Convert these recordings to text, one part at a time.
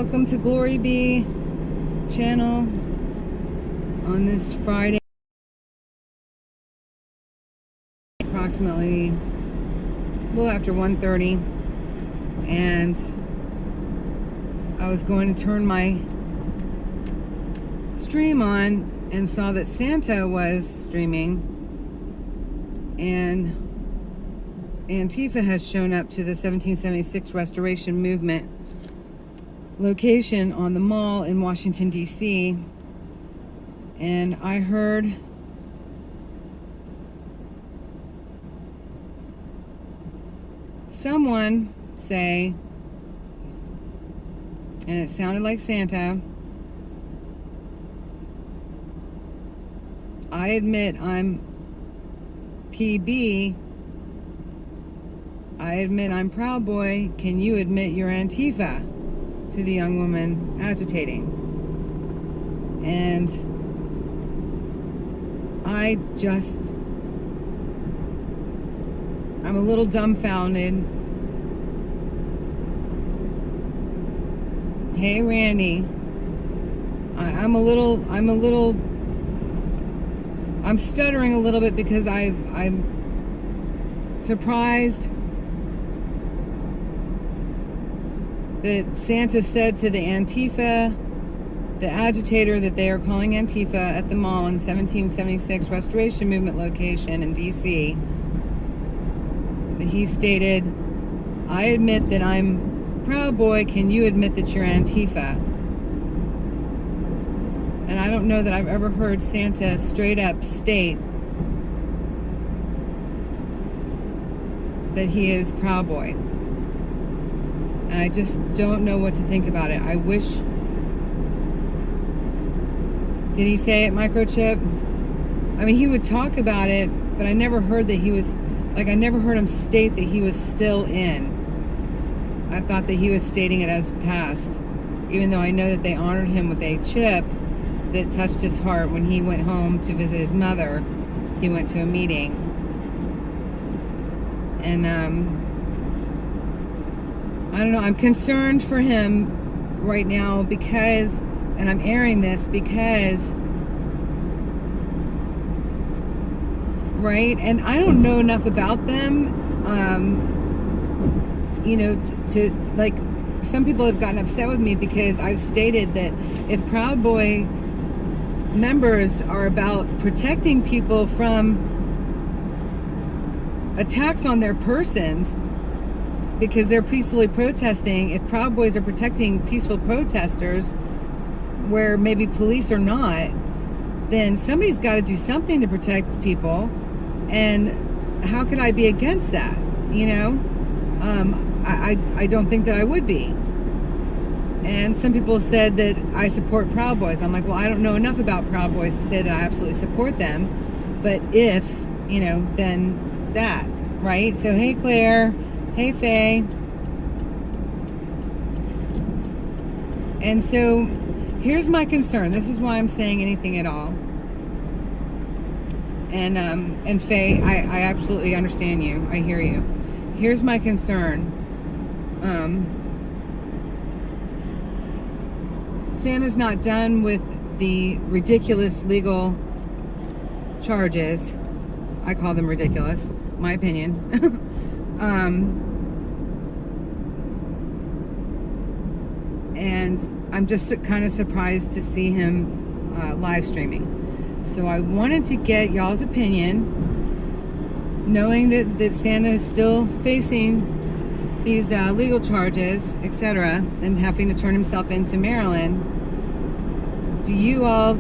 Welcome to Glory Be channel on this Friday, approximately a little after 1:30, and I was going to turn my stream on and saw that Santa was streaming, and Antifa has shown up to the 1776 Restoration Movement location on the mall in Washington, D.C. And I heard someone say, and it sounded like Santa, I admit I'm PB. I admit I'm Proud Boy. Can you admit you're Antifa? To the young woman agitating. And I'm a little dumbfounded. Hey Randy, I'm stuttering a little bit because I'm surprised that Santa said to the Antifa, the agitator that they are calling Antifa at the mall in 1776 Restoration Movement location in DC, that he stated, I admit that I'm Proud Boy, can you admit that you're Antifa? And I don't know that I've ever heard Santa straight up state that he is Proud Boy. And I just don't know what to think about it. I wish... Did he say it, Microchip? I mean, he would talk about it, but I never heard that he was... Like, I never heard him state that he was still in. I thought that he was stating it as past. Even though I know that they honored him with a chip that touched his heart when he went home to visit his mother. He went to a meeting. And, I don't know, I'm concerned for him right now because, and I'm airing this because, right, and I don't know enough about them, you know, to like, some people have gotten upset with me because I've stated that if Proud Boy members are about protecting people from attacks on their persons, because they're peacefully protesting, if Proud Boys are protecting peaceful protesters where maybe police are not, then somebody's got to do something to protect people. And how could I be against that? You know, I don't think that I would be. And some people said that I support Proud Boys. I'm like, well, I don't know enough about Proud Boys to say that I absolutely support them. But if, you know, then that, right? So, hey, Claire. Hey, Faye. And so, here's my concern. This is why I'm saying anything at all. And Faye, I absolutely understand you. I hear you. Here's my concern. Santa's not done with the ridiculous legal charges. I call them ridiculous, my opinion. And I'm just kind of surprised to see him live streaming. So I wanted to get y'all's opinion, knowing that Santa is still facing these legal charges, etc., and having to turn himself into Maryland. Do you all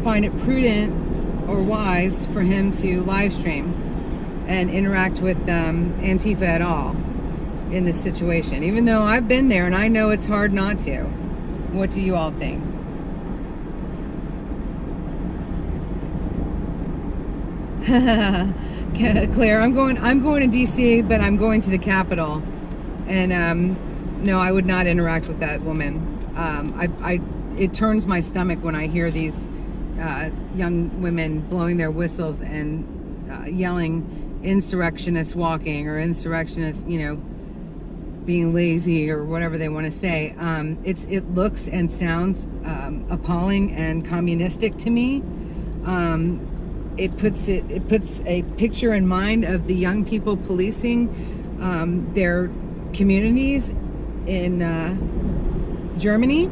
find it prudent or wise for him to live stream and interact with Antifa at all in this situation? Even though I've been there and I know it's hard not to. What do you all think? Claire, I'm going to DC, but I'm going to the Capitol. And no, I would not interact with that woman. It turns my stomach when I hear these young women blowing their whistles and yelling insurrectionists walking or insurrectionists, you know, being lazy or whatever they want to say. It looks and sounds appalling and communistic to me. It puts a picture in mind of the young people policing their communities in Germany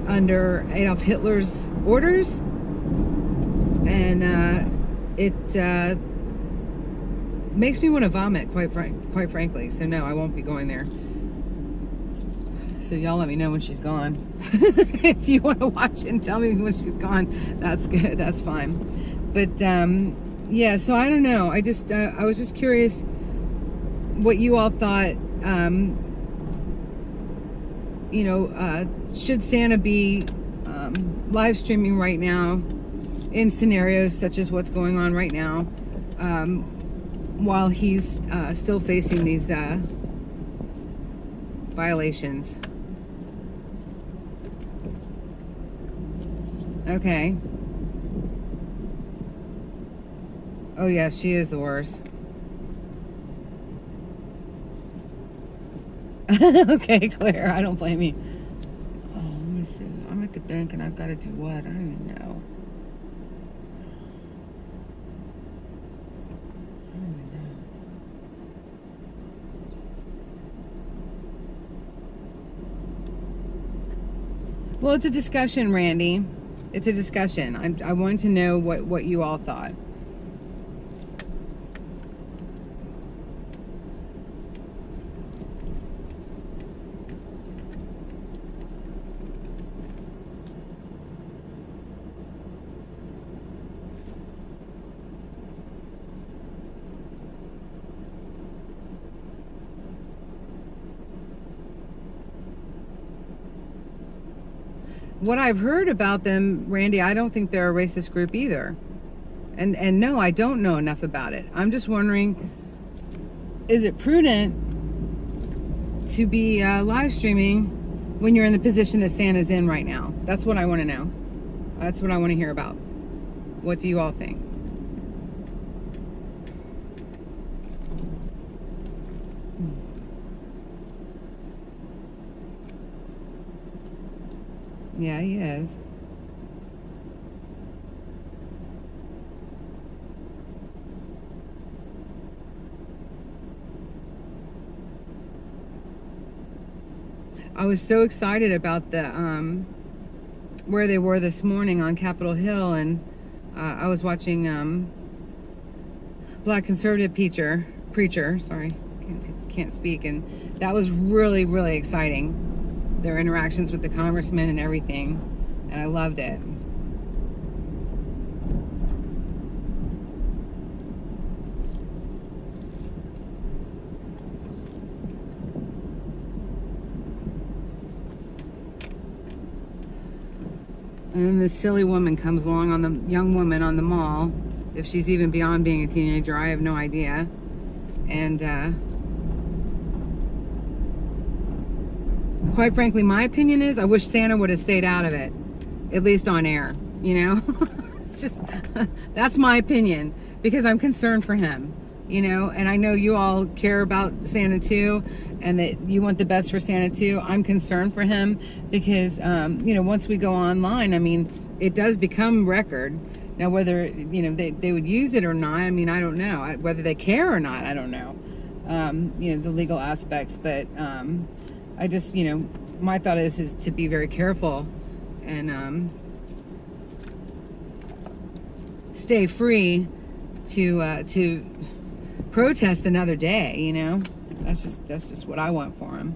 under Adolf Hitler's orders, and it makes me want to vomit, quite frankly. So no, I won't be going there. So y'all let me know when she's gone. If you want to watch it and tell me when she's gone, that's good. That's fine. But yeah, so I don't know. I was just curious what you all thought. You know, should Santa be live streaming right now in scenarios such as what's going on right now, while he's still facing these violations? Okay. Oh yes, she is the worst. Okay, Claire, I don't blame you. Oh, let me see. I'm at the bank and I've got to do what? I don't even know. Well, it's a discussion, Randy. It's a discussion. I wanted to know what you all thought. What I've heard about them, Randy, I don't think they're a racist group either. And no, I don't know enough about it. I'm just wondering, is it prudent to be live streaming when you're in the position that Santa's in right now? That's what I want to know. That's what I want to hear about. What do you all think? Yeah, he is. I was so excited about the where they were this morning on Capitol Hill, and I was watching Black Conservative preacher. Sorry, can't speak, and that was really, really exciting. Their interactions with the congressman and everything, and I loved it. And then this silly woman comes along, on the young woman on the mall. If she's even beyond being a teenager, I have no idea. And quite frankly, my opinion is I wish Santa would have stayed out of it, at least on air, you know? It's just, that's my opinion, because I'm concerned for him, you know? And I know you all care about Santa too, and that you want the best for Santa too. I'm concerned for him because, you know, once we go online, I mean, it does become record. Now, whether, you know, they would use it or not, I mean, I don't know. Whether they care or not, I don't know, you know, the legal aspects, but I just, you know, my thought is to be very careful and stay free to protest another day, you know. That's just what I want for him.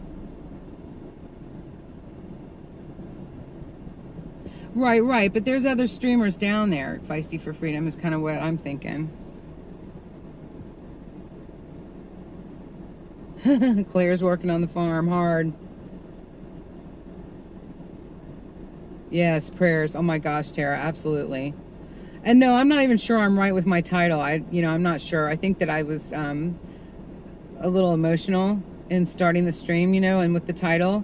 Right, but there's other streamers down there. Feisty for Freedom is kind of what I'm thinking. Claire's working on the farm hard. Yes, prayers. Oh my gosh, Tara, absolutely. And no, I'm not even sure I'm right with my title. I'm not sure. I think that I was a little emotional in starting the stream, you know, and with the title,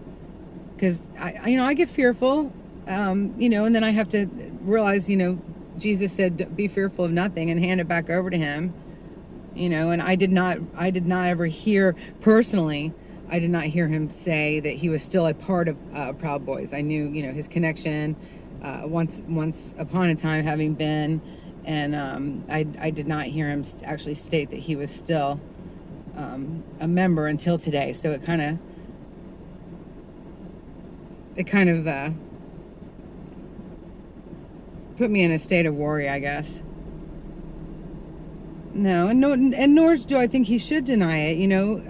because I get fearful, you know, and then I have to realize, you know, Jesus said, "Be fearful of nothing," and hand it back over to Him. you know, and I did not ever hear personally, I did not hear him say that he was still a part of Proud Boys. I knew, you know, his connection once upon a time having been, and I did not hear him actually state that he was still a member until today. So it kind of put me in a state of worry, I guess. No, and nor do I think he should deny it, you know.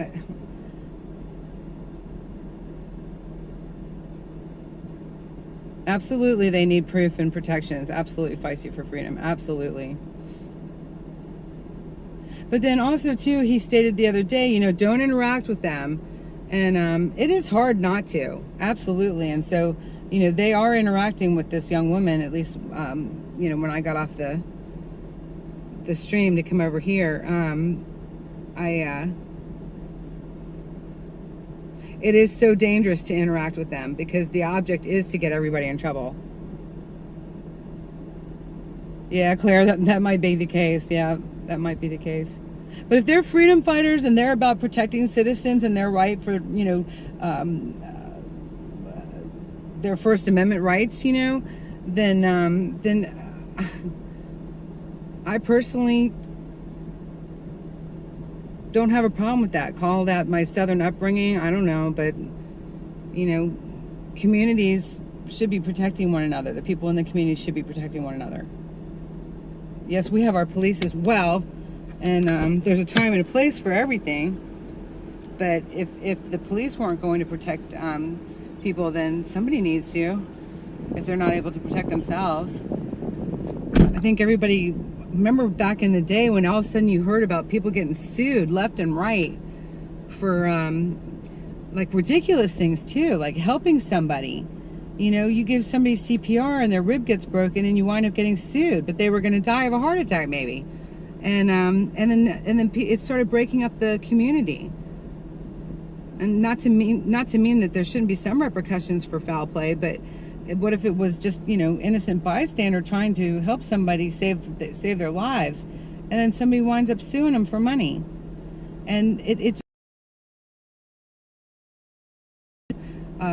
Absolutely, they need proof and protections. Absolutely, Feisty for Freedom. Absolutely. But then also, too, he stated the other day, you know, don't interact with them. And it is hard not to. Absolutely. And so, you know, they are interacting with this young woman, at least, you know, when I got off the stream to come over here, it is so dangerous to interact with them because the object is to get everybody in trouble. Yeah, Claire, that might be the case. Yeah, that might be the case. But if they're freedom fighters and they're about protecting citizens and their right for, you know, their First Amendment rights, you know, then I personally don't have a problem with that. Call that my Southern upbringing. I don't know, but, you know, communities should be protecting one another. The people in the community should be protecting one another. Yes, we have our police as well, and there's a time and a place for everything. But if the police weren't going to protect people, then somebody needs to, if they're not able to protect themselves. I think everybody, remember back in the day when all of a sudden you heard about people getting sued left and right for like ridiculous things too, like helping somebody. You know, you give somebody CPR and their rib gets broken and you wind up getting sued, but they were going to die of a heart attack maybe. And then it started breaking up the community. And not to mean that there shouldn't be some repercussions for foul play, but what if it was just, you know, innocent bystander trying to help somebody save their lives, and then somebody winds up suing them for money, and it's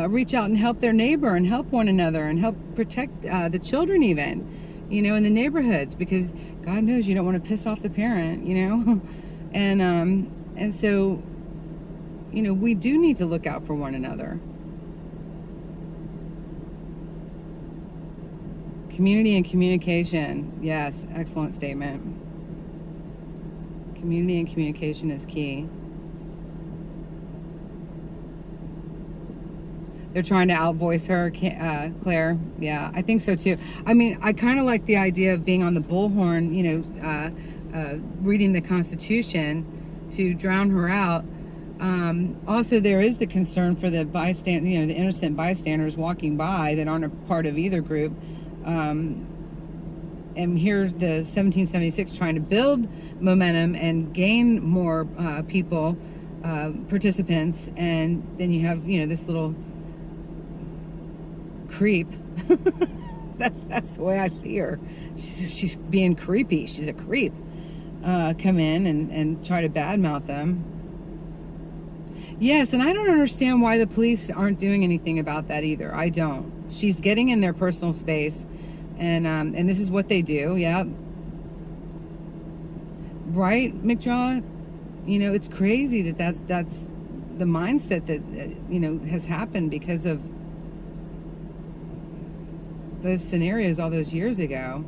reach out and help their neighbor and help one another and help protect the children even, you know, in the neighborhoods, because God knows you don't want to piss off the parent, you know. And so, you know, we do need to look out for one another. Community and communication. Yes, excellent statement. Community and communication is key. They're trying to outvoice her, Claire. Yeah, I think so too. I mean, I kind of like the idea of being on the bullhorn, you know, reading the Constitution to drown her out. Also, there is the concern for the bystander, you know, the innocent bystanders walking by that aren't a part of either group. And here's the 1776 trying to build momentum and gain more people, participants, and then you have, you know, this little creep. that's the way I see her. She's being creepy. She's a creep. Come in and try to badmouth them. Yes, and I don't understand why the police aren't doing anything about that either. I don't. She's getting in their personal space, and this is what they do. Yeah, right, McDraw. You know, it's crazy that's the mindset that you know has happened because of those scenarios all those years ago.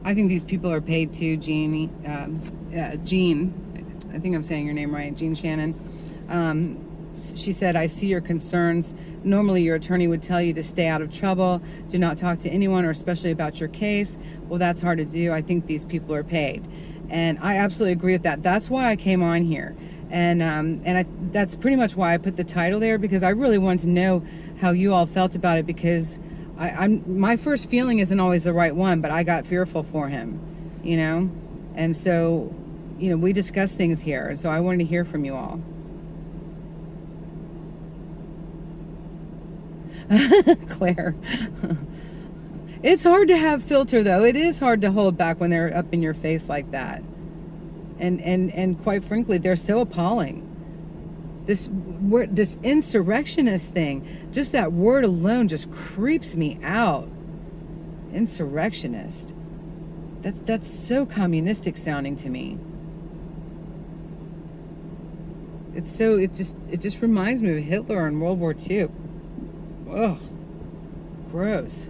I think these people are paid too, Jean. I think I'm saying your name right, Jean Shannon. She said, I see your concerns. Normally your attorney would tell you to stay out of trouble, do not talk to anyone, or especially about your case. Well, that's hard to do. I think these people are paid. And I absolutely agree with that. That's why I came on here. And that's pretty much why I put the title there, because I really wanted to know how you all felt about it, because my first feeling isn't always the right one, but I got fearful for him, you know? And so, you know, we discuss things here, and so I wanted to hear from you all. Claire. It's hard to have filter, though. It is hard to hold back when they're up in your face like that. And quite frankly, they're so appalling. This insurrectionist thing, just that word alone just creeps me out. Insurrectionist. That's so communistic sounding to me. It just reminds me of Hitler in World War II. Ugh, gross.